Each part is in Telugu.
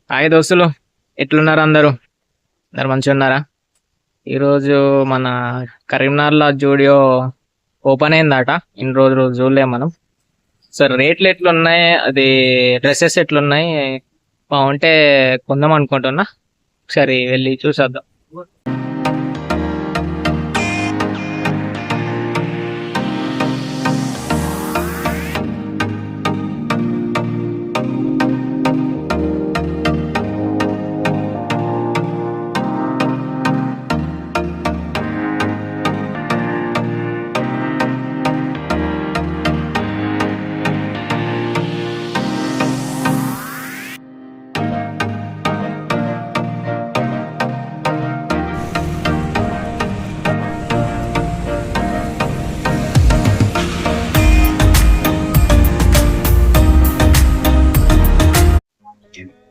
హాయ్ దోస్తులు, ఎట్లున్నారు అందరూ? అందరు మంచిగా ఉన్నారా? ఈరోజు మన కరీంనగర్లో జూడియో ఓపెన్ అయిందట. ఇన్ని రోజులు చూడలేం మనం. సార్ రేట్లు ఎట్లున్నాయి, అది డ్రెస్సెస్ ఎట్లున్నాయి, బాగుంటే కొందాం అనుకుంటున్నా. ఒకసారి వెళ్ళి చూసేద్దాం.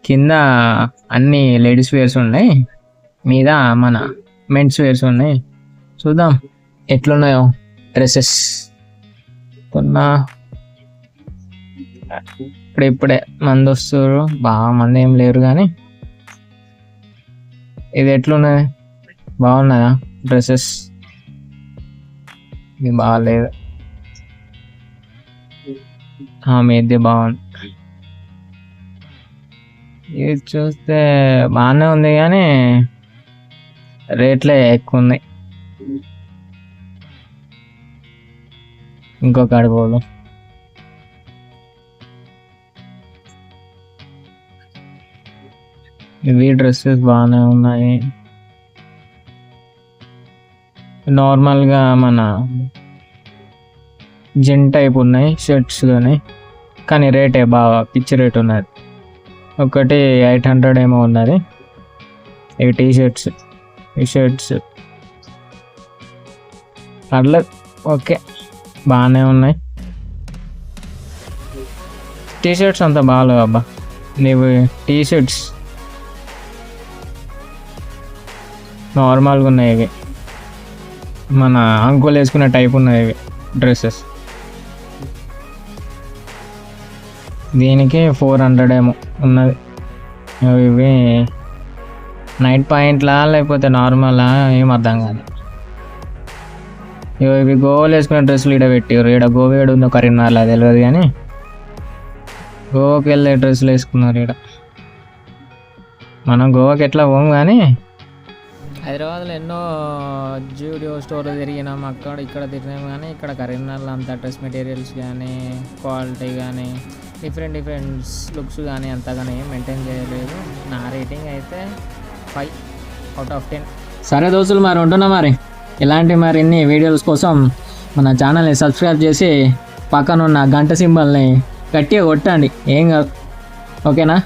కింద అన్ని లేడీస్ వేర్స్ ఉన్నాయి, మీద మన మెన్స్ వేర్స్ ఉన్నాయి. చూద్దాం ఎట్లున్నాయో డ్రెస్సెస్. కొన్నా ఇప్పుడే మంది వస్తారు, బాగా మంది ఏం లేరు కానీ ఇది ఎట్లున్నది, బాగున్నాయా డ్రెస్సెస్? ఇది బాగాలేదు, మీది బాగుంది. ఇది చూస్తే బాగానే ఉంది కానీ రేట్లే ఎక్కువ ఉన్నాయి. ఇంకొక అడుగులు ఇవి డ్రెస్సెస్ బాగానే ఉన్నాయి. నార్మల్గా మన జిన్ టైప్ ఉన్నాయి షర్ట్స్, కానీ రేటే బాగా పిచ్చి రేట్ ఉన్నది. ఒకటి 800 ఏమో ఉన్నది. ఇవి టీ షర్ట్స్ అట్లా ఓకే, బాగానే ఉన్నాయి. టీ షర్ట్స్ అంత బాగాలేవు అబ్బా. నీవు టీ షర్ట్స్ నార్మల్గా ఉన్నాయి, ఇవి మన అంకుల్ వేసుకునే టైప్ ఉన్నాయి ఇవి డ్రెస్సెస్. దీనికి 400 ఏమో ఉన్నది. ఇవి నైట్ పాయింట్లా లేకపోతే నార్మలా ఏం అర్థం కాదు. ఇవి గోవాలో వేసుకునే డ్రెస్సులు ఈడ పెట్టారు. ఈడ గోవా ఏడు ఉందో కరీంనగర్లో తెలియదు కానీ గోవాకి వెళ్ళే డ్రెస్సులు వేసుకున్నారు ఈడ. మనం గోవాకి ఎట్లా పోము కానీ హైదరాబాద్లో ఎన్నో జూడియో స్టోర్లు తిరిగినాం, అక్కడ ఇక్కడ తిరిగినాం. కానీ ఇక్కడ కరీంనగర్లో అంత డ్రెస్ మెటీరియల్స్ కానీ క్వాలిటీ కానీ డిఫరెంట్ లుక్స్ కానీ అంతగానే ఏం మెయింటైన్ చేయలేదు. నా రేటింగ్ అయితే 5/10. సరే దోస్తులు, మరి ఉంటున్నా. మరి ఇలాంటి మరిన్ని వీడియోస్ కోసం మన ఛానల్ని సబ్స్క్రైబ్ చేసి పక్కన ఉన్న గంట సింబల్ని గట్టిగా కొట్టండి, ఏం కాదు. ఓకేనా?